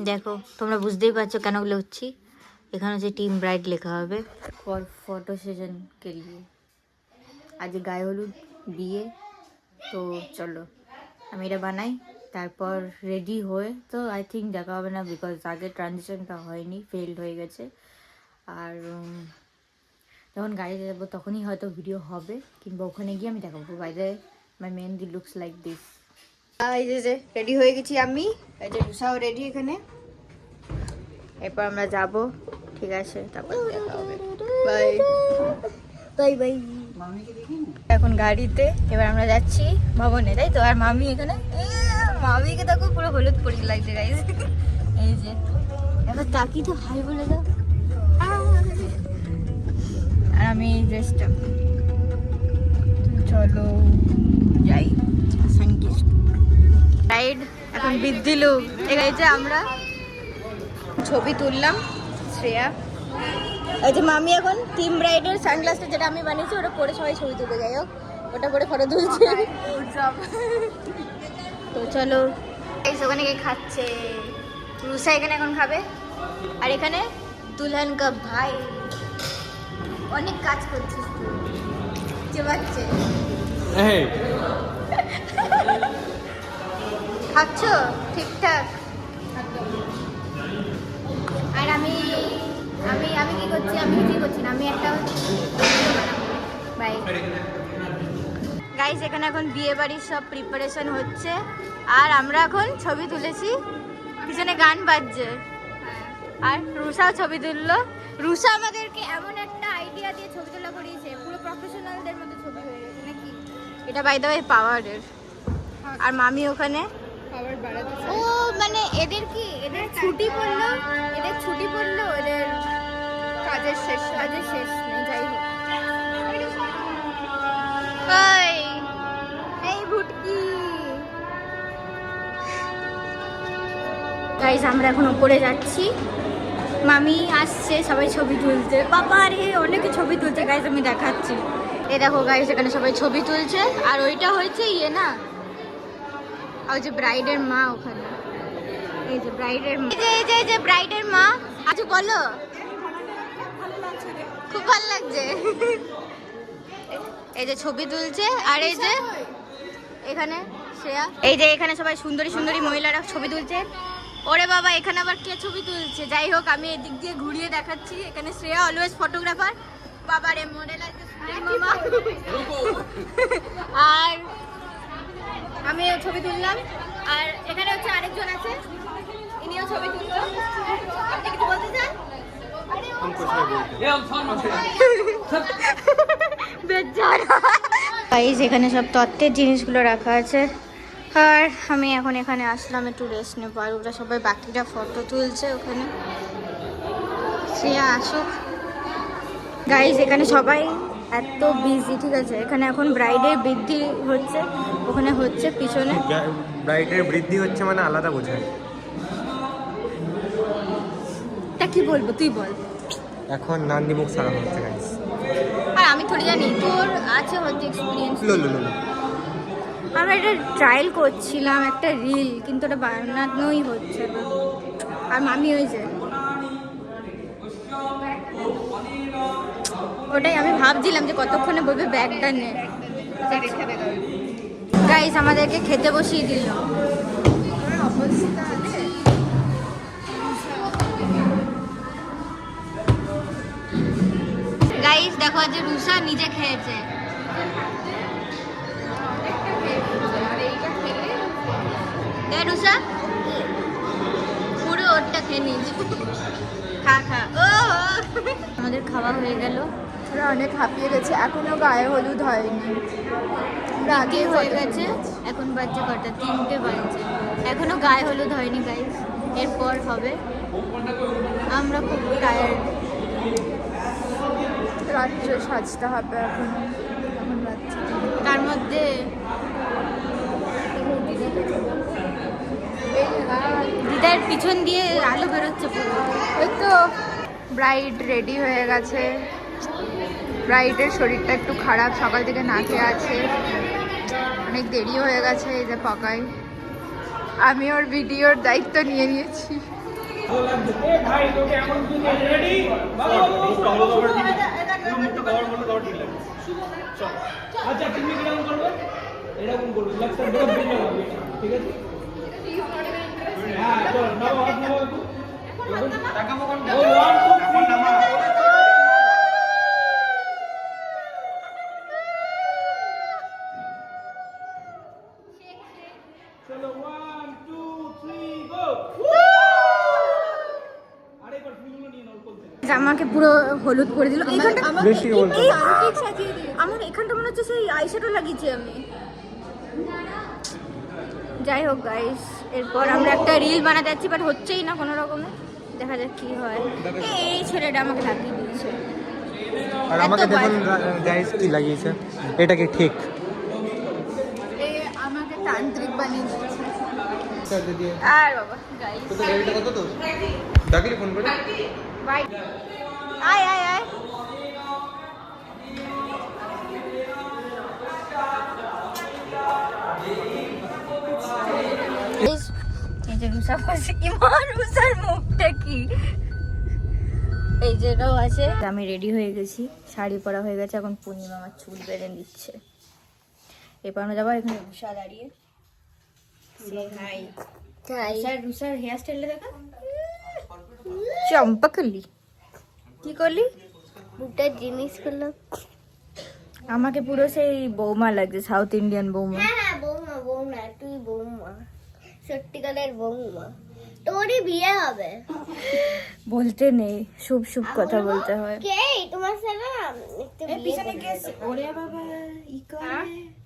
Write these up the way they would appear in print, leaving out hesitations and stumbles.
দেখো তোমরা বুঝতেই পারছো কেন লড়ছি। এখানে হচ্ছে টিম ব্রাইড লেখা হবে ফর ফটো সেশন কে লিয়ে। আজ গায়ে হলুদ বিয়ে, তো চলো আমি এটা বানাই, তারপর রেডি হয়ে তো আই থিঙ্ক দেখা হবে না, বিকজ আগে ট্রানজিশনটা হয়নি, ফেলড হয়ে গেছে। আর যখন গাড়িতে যাবো তখনই হয়তো ভিডিও হবে, কিংবা ওখানে গিয়ে আমি দেখাবো। বাইরে মাই মেহেন্দি লুকস লাইক দিস। এই যে রেডি হয়ে গেছি আমি, এই যে রুষাও রেডি এখানে। এরপর আমরা যাব, ঠিক আছে, তারপর দেখা হবে। Bye bye bye. এখন গাড়িতে এবার আমরা যাচ্ছি ভবনে, তাই তো। আর মামি এখানে, মামিকে দেখো পুরো হলুদ পরি লাগছে গাইস। এই যে এবার তাকি তো হাই বলে দাও। আর আমি এই ড্রেসটা, চলো যাই। রাইড এখন বৃদ্ধি লুক। এই যে আমরা ছবি তুললাম শ্রেয়া। এই যে মামি এখন টিম ব্রাইডের সানগ্লাসটা যেটা আমি বানিয়েছি ওটা পরে সবাই ছবি তুলতে, যাই হোক ওটা পরে ফটো তুলছে। তো চলো ওখানে গিয়ে খাচ্ছে, রুষা এখানে এখন খাবে। আর এখানে দুলহান কা ভাই অনেক কাজ করছিস তুই, চেবাচ্ছে। খাচ্ছ ঠিকঠাক? আর আমি আমি আমি কি করছি? আমি কিছুই করছি না, আমি একটা বাই। গাইস এখানে এখন বিয়ে বাড়ির সব প্রিপারেশন হচ্ছে, আর আমরা এখন ছবি তুলেছি, পিছনে গান বাজছে। আর রুষাও ছবি তুললো। রুষা আমাদেরকে এমন একটা আইডিয়া দিয়ে ছবি তোলা করিয়েছে, পুরো প্রফেশনালদের মতো ছবি হয়ে গেছে নাকি। এটা বাই দ্য ওয়ে পাওয়ারের। আর মামি ওখানে ও মানে এদের কি, এদের ছুটি পড়লো, এদের ছুটি পড়লো, এদের কাজের শেষ নেই। যাই হোক, এই ভুটকি গাইস আমরা এখন উপরে যাচ্ছি, মামি আসছে, সবাই ছবি তুলছে। বাবা রে অনেকে ছবি তুলছে গাইস, আমি দেখাচ্ছি। এই দেখো গাইস এখানে সবাই ছবি তুলছে। আর ওইটা হয়েছে ইয়ে না, ওই যে ব্রাইডের মা ওখানে, এই যে ব্রাইডের মা, এই যে ব্রাইডের মা। আচ্ছা বলো, খুব ভালো লাগছে। এই যে ছবি তুলছে। আর এই যে এখানে শ্রেয়া, এই যে এখানে সবাই সুন্দরী সুন্দরী মহিলারা ছবি তুলছে। ওরে বাবা এখানে আবার কে ছবি তুলছে? যাই হোক আমি এদিক দিয়ে ঘুরিয়ে দেখাচ্ছি। এখানে শ্রেয়া অলওয়েজ ফটোগ্রাফার। বাবারে মডেল আছে মামা। আর আমি ছবি তুললাম। আর এখানে হচ্ছে আরেকজন আছে, ইনিও ছবি তুললো। আপনি কিছু বলতে চান? এখানে সব তত্ত্বের জিনিসগুলো রাখা আছে। আর আমি এখন এখানে আসলাম একটু রেস্ট নেব। আর ওরা সবাই বাকিটা ফটো তুলছে ওখানে। শ্রেয়া আসুক। গাইজ এখানে সবাই এত বিজি, ঠিক আছে। এখানে এখন ব্রাইডের বৃদ্ধি হচ্ছে, ওখানে হচ্ছে পিছনে। ব্রাইডের বৃদ্ধি হচ্ছে মানে আলাদা বোঝায়। তা কি বলবো তুই বল। এখন নান্দি মুখ সারানো হচ্ছে গাইস। আর আমি থোড়ি জানি, তোর আছে হয়তো এক্সপিরিয়েন্স। লো আমরা এটা ট্রায়াল করছিলাম একটা রিল, কিন্তু ওটা বানানোই হচ্ছে না। আর মামি হয়েছে ওটাই আমি ভাবছিলাম যে কতক্ষণে বলবে ব্যাগটা নে। গাইস আমাদেরকে খেতে বসিয়ে দিল। গাইস দেখো যে রুষা নিজে খেয়েছে। রুষা পুরো ওরটা খেয়ে নিয়েছে। খা আমাদের খাওয়া হয়ে গেল, ওরা অনেক হাঁপিয়ে গেছে, এখনো গায়ে হলুদ হয়নি। রাতে হয়ে গেছে, এখন বাজছে কটা? 3টে বাজছে, এখনো গায়ে হলুদ হয়নি গাইস। এরপর হবে। আমরা খুব টায়ার্ড, রাত্রে সাজতে হবে এখন রাত্রে। তার মধ্যে দিদার পিছন দিয়ে আলো বেরোচ্ছে পুরো। ওই তো ব্রাইড রেডি হয়ে গেছে। ব্রাইডের শরীরটা একটু খারাপ, সকাল থেকে না খেয়ে আছে, মানে অনেক দেরি হয়ে গেছে, এই যে পাকাই আমি ওর ভিডিওর দায়িত্ব নিয়ে নিয়েছি। জামাকে পুরো হলুদ করে দিল। এইখানটা বেশি হলুদ। এই আমার এখানটা মনে হচ্ছে সেই আইশ্যাডো লাগিয়েছি আমি। যাই হোক গাইস, এরপর আমরা একটা রিল বানাতে যাচ্ছি, বাট হচ্ছেই না কোনো রকমে। দেখা যাক কি হয়। এই ছেলেটা আমাকে লাগিয়ে দিয়েছে। আর আমাকে দেখুন গাইস কি লাগিয়েছে, এটা কি ঠিক? এ আমাকে তান্ত্রিক বানিয়ে দিয়েছে। আর বাবা গাইস কত তো ডাকলি ফোন করে বাই। আয় আয় আয়। এই যে রুষা বসে কি মা, রুষার মুখটা কি? এই যে এটাও আছে। আমি রেডি হয়ে গেছি, শাড়ি পরা হয়ে গেছে। এখন পূর্ণিমা আমার চুল বেঁধে দিচ্ছে। এরপর আমরা যাবো, এখানে রুষা দাঁড়িয়ে। রুষার হেয়ার স্টাইলটা দেখা, চম্পা করলি। কি করলি? দুটা জিনিস করলো। আমাকে পুরো সেই বৌমা লাগছে, সাউথ ইন্ডিয়ান বৌমা। হ্যাঁ বৌমা, বৌমা তুই বৌমা, সত্যিকারের বৌমা। তোরই বিয়ে হবে। বলতে নেই, শুভ শুভ কথা বলতে হয়। কে তোমার সাথে একটু পিছনে কেস ওরে বাবা ই করে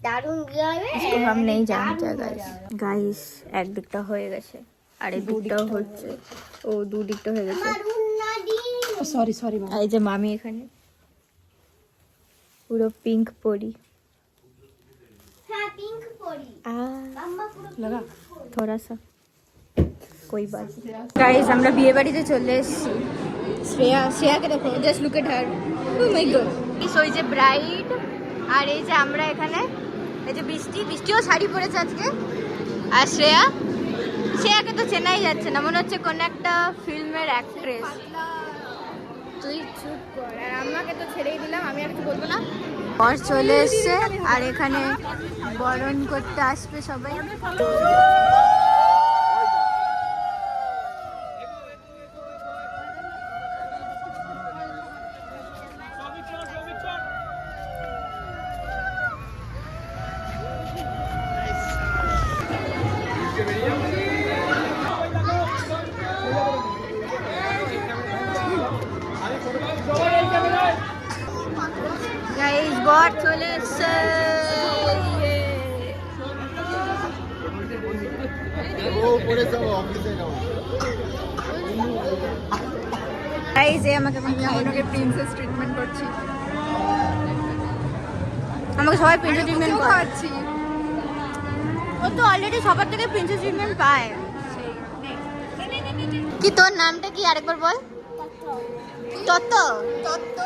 দারুণ বিয়ে হবে। इसको हम नहीं जानते गाइस। गाइस এক দিকটা হয়ে গেছে আর এই দিকটাও হচ্ছে। ও দুদিকটা হয়ে গেছে। সরি সরি এই যে মামি এখানে পুরো পিঙ্ক পরি। হ্যাঁ পিঙ্ক পরি আম্মা পুরো লাগা थोड़ा सा कोई बात गाइस। আমরা বিয়ে বাড়িতে চলে এসেছি। শ্রেয়াকে দেখো, just look at her. Oh my god. ওই যে ব্রাইড আর এই যে আমরা এখানে, এই যে বৃষ্টিও শাড়ি পরেছে আজকে। আর শ্রেয়াকে তো চেনাই যাচ্ছে না, মনে হচ্ছে কোন একটা ফিল্মের অ্যাক্ট্রেস। তুই চুপ কর, আর আমাকে তো ছেড়েই দিলাম, আমি আর কিছু বলবো না। বর চলে এসছে আর এখানে বরণ করতে আসবে সবাই। গাইস বর চলে এসছে। গাইস আমাকে প্রিন্সেস ট্রিটমেন্ট করছি। আমাকে সবাই প্রিন্সেস ট্রিটমেন্ট করছে। ও তো অলরেডি সবার থেকে প্রিন্সেস ট্রিটমেন্ট পায়। কি তোর নামটা কি আরেকবার বল? তত্ত্ব। তত্ত্ব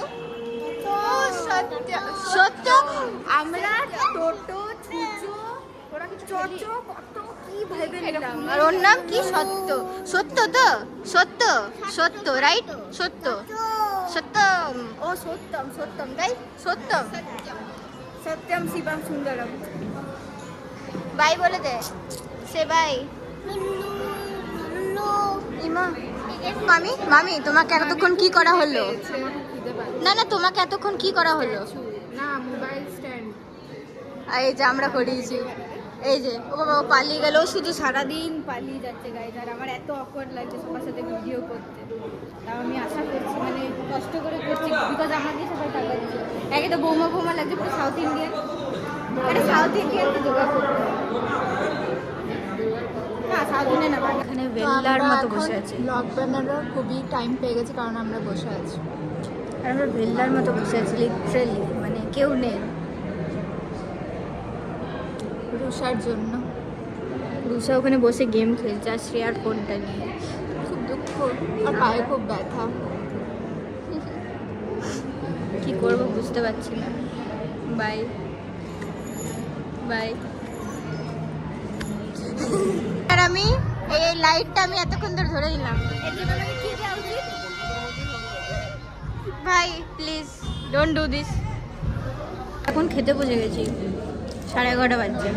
সত্য। আমরা টোটো ছুচো ওরা কি চচো কত কি ভেবে নিলাম। আর ওর নাম কি? সত্য। সত্য তো সত্য, সত্য রাইট, সত্য সত্যম। ও সত্যম, সত্যম রাইট, সত্যম সত্যম শিবম সুন্দরম। বাই বলে দে, সে বাই। মামি মামি তোমাকে এতক্ষণ কি করা হলো? না না তোমাকে এতক্ষণ কি করা হলো? না মোবাইল স্ট্যান্ড। এই যে আমরা করিয়েছি। এই যে ও বাবা ও পালিয়ে গেল, শুধু সারাদিন পালিয়ে যাচ্ছে গাইজ। আর আমার এত অকওয়ার্ড লাগছে সবার সাথে ভিডিও করতে। তাও আমি আশা করছি, মানে কষ্ট করে করছি, বিকজ আমাকে সবাই টাকা দিচ্ছে। একে তো বৌমা বৌমা লাগছে, পুরো সাউথ ইন্ডিয়ান। আরে সাউথ ইন্ডিয়ান তো যোগা করবো না, সাউথ ইন্ডিয়ান না। এখানে বেল্লার মতো বসে আছে। ব্লগ বানানোর খুবই টাইম পেয়ে গেছে, কারণ আমরা বসে আছি। আর আমরা বেল্লার মতো বসে আছি লিটারেলি, মানে কেউ নেই। রুষার জন্য রুষা ওখানে বসে গেম খেলছে আর শ্রেয়ার ফোনটা নিয়ে। খুব দুঃখ, আর পায়ে খুব ব্যথা। কি করবো বুঝতে পারছি না। Bye bye. আর আমি এই লাইটটা আমি এতক্ষণ ধরে ধরে দিলাম ভাই প্লিজ ডোন্ট ডু দিস। এখন খেতে বসে গেছি, 11:30 বাজছে।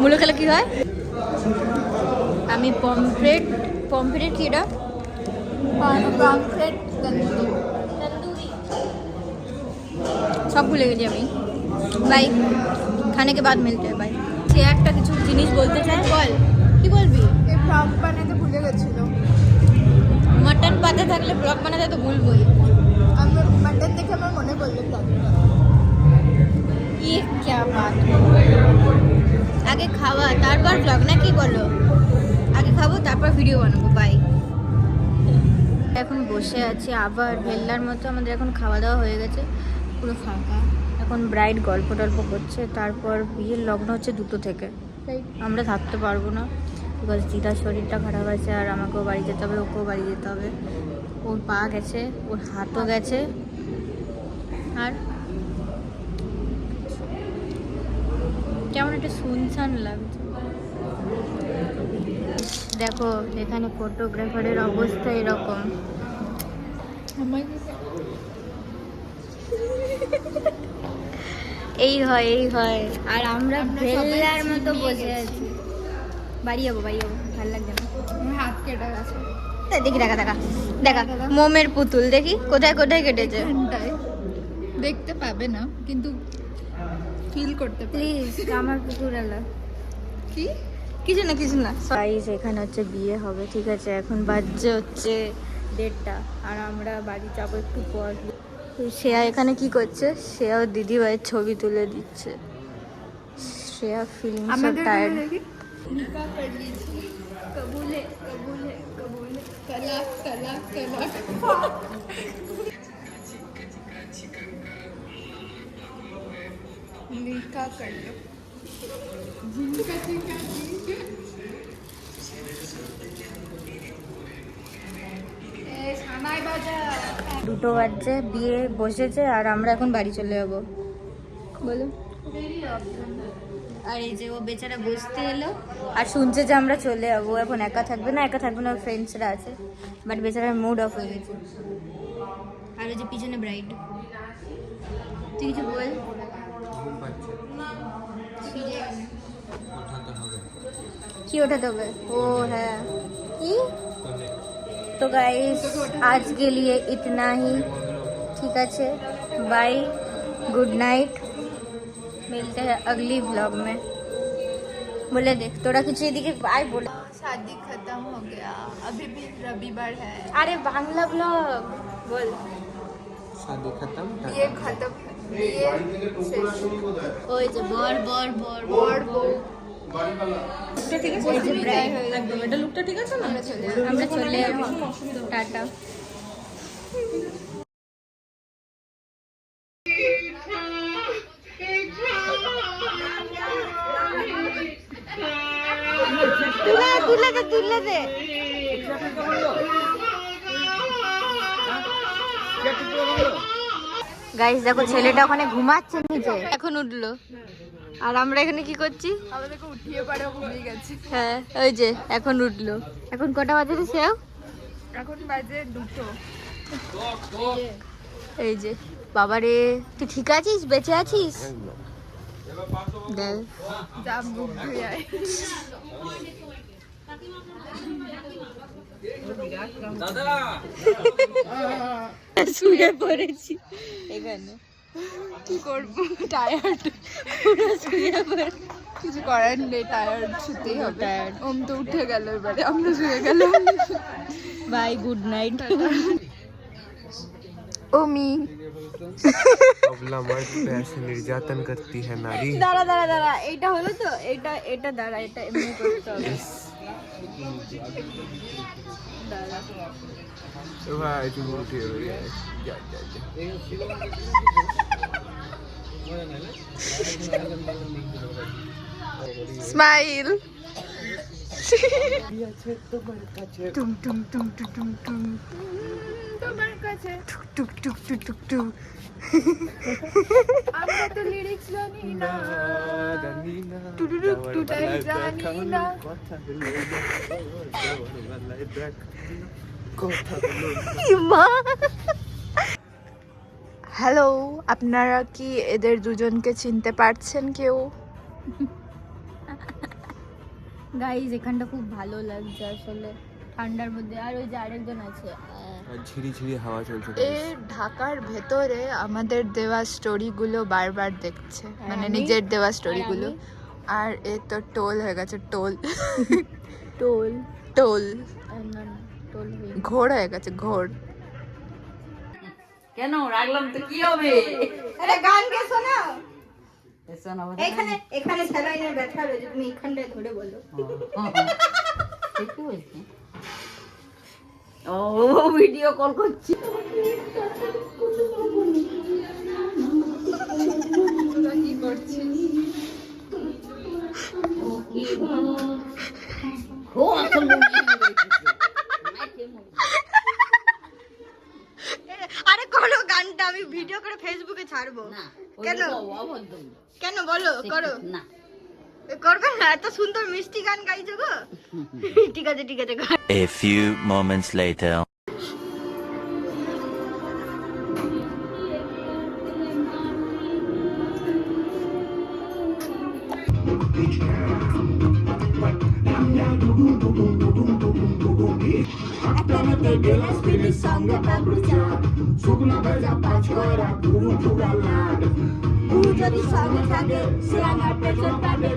মূলো খেলে কি হয়? আমি পমফ্রেট কি এটা? পমফ্রেট সব ভুলে গেছি আমি। বাই, খানে के बाद मिलते हैं बाय। সে একটা কিছু জিনিস বলতে চায়, বল কি বলবি? এই ফ্রম বানাতে ভুলে গেছিল। মটন পাতে থাকলে ব্লগ বানাতে তো ভুলবই। আমি মাটন দেখে আমার মনে পড়লো ব্লগটা। ये क्या बात है? আগে খাওয়া তারপর ব্লগ না, কি বলো? আগে খাবো তারপর ভিডিও বানাবো। বাই। এখন বসে আছি আবার ভেল্লার মতো। আমাদের এখন খাওয়া দাওয়া হয়ে গেছে, পুরো ফাঁকা। এখন ব্রাইড গল্প টল্প করছে, তারপর বিয়ের লগ্ন হচ্ছে 2টো থেকে। তাই আমরা থাকতে পারবো না, বিকজ দিদার শরীরটা খারাপ আছে আর আমাকেও বাড়ি যেতে হবে, ওকেও বাড়ি যেতে হবে। ওর পা গেছে, ওর হাতও গেছে। আর কেমন একটা শুনশান লাগছে। দেখো এখানে ফটোগ্রাফারের অবস্থা এরকম। এই হয় আর আমরা ভেল্লার মতো বসে আছি। বাড়ি যাবো ভালো লাগছে না। আমার হাত কেটে গেছে দেখি, দেখা মোমের পুতুল দেখি কোথায় কেটেছে। এখানটায়। দেখতে পাবে না কিন্তু ফিল করতে পারবে। প্লিজ আমার পুকুর এলা কি কিছু না। গাইস এখানে হচ্ছে বিয়ে হবে, ঠিক আছে? এখন বাজছে হচ্ছে 1:30 আর আমরা বাড়ি যাবো একটু পর। তো শ্রেয়া এখানে কি করছে? শ্রেয়া ওর দিদি ভাইয়ের ছবি তুলে দিচ্ছে। Shreya feeling so tired. निकाह कर लीजिए। कबूल है तलाक निकाह कर लो। ছানায় বাজা 2টো বাজছে, বিয়ে বসেছে আর আমরা এখন বাড়ি চলে যাবো। বলো। আর এই যে ও বেচারা বসতে এলো আর শুনছে যে আমরা চলে যাবো। এখন একা থাকবে না, ওর ফ্রেন্ডসরা আছে, বাট বেচারার মুড অফ হয়ে গেছে। আর ওই যে পিছনে ব্রাইড। তুই কিছু বল। কি ওঠাতে হবে? ও হ্যাঁ, কি? तो गाइस आज के लिए इतना ही, ठीक है? बाय, गुड नाइट, मिलते हैं अगली व्लॉग में। बोले देख थोड़ा कुछ एदिके बाय बोल। शादी खत्म हो गया, अभी भी रविवार है। अरे बांग्ला व्लॉग बोल। शादी खत्म ये खत्म ये শেষ। ওই যে বর বউ ঠিক আছে, এই যে ব্রাইড একদম এটা লুকটা ঠিক আছে না? আমরা চলে যাবো, টাটা। তুলে দে। গাইস দেখো ছেলেটা ওখানে ঘুমাচ্ছে নিচে, এখন উঠলো আর আমরা এখানে কি করছি? আমাদেরকে উঠিয়ে পারে ঘুমিয়ে গেছে। হ্যাঁ ওই যে এখন উঠলো। এখন কটা বাজে রে সেও? এখন বাজে 2টো। এই যে বাবারে, তুই ঠিক আছিস? বেঁচে আছিস? দেখ যা মুখ ধুয়ে আয়। শুয়ে পড়েছি এখানে, কি করবো? টায়ার্ড, শুয়ে পড়ে। কিছু করার নেই, টায়ার্ড শুতেই হবে। Tired. ওম তো উঠে গেল, এবারে আমরা শুয়ে গেলাম। By, good night. ওমি अबला मर्द पे ऐसे निर्यातन करती है नारी। দাঁড়া, এইটা হলো তো, এটা দাঁড়া, এটা এমনি করতে হবে। भाई तू उठी हो गया जा স্মাইল। টুম টুম টুম টুম টুম টুম তোমার কাছে টুক টুক টুক টুক টুক টুক। আমরা কত লিরিক্স জানি না জানি না টুটাই জানি না হ্যালো, আপনারা কি এদের দুজনকে চিনতে পারছেন কেউ? গাইজ এখানটা খুব ভালো লাগছে আসলে ঠান্ডার মধ্যে। আর ওই যে আরেকজন আছে ঝিরি ঝিরি হাওয়া চলছে। এ ঢাকার ভেতরে আমাদের দেওয়া স্টোরিগুলো বারবার দেখছে, মানে আমি? নিজের দেওয়া স্টোরিগুলো। আমি? আর এ তো টোল হয়ে গেছে, টোল টোল টোল না না টোল হয়ে ঘোর হয়ে গেছে, ঘোর। কেন রাখলাম তো কি হবে? আরে গান গে শোনাও। এখানে এখানে স্যালাইনের ব্যথা রয়েছে, তুমি এখানটায় ধরে বলো। ঠিকই বলছি। ও ভিডিও কল করছি। তোরা কি করছিস? ও আসল আরে করো গানটা, আমি ভিডিও করে ফেসবুকে ছাড়বো। না কেন? অভদ্র কেন বলো, করো। না করবে না? এত সুন্দর মিষ্টি গান গাইছো গো। ঠিক আছে ঠিক আছে। A few moments later. যদি সঙ্গে থাকে সে আমার পেছন পাবে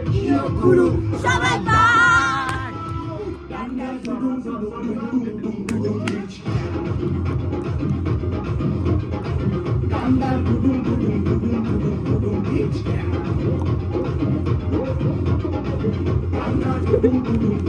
গুরু সবাই I'm not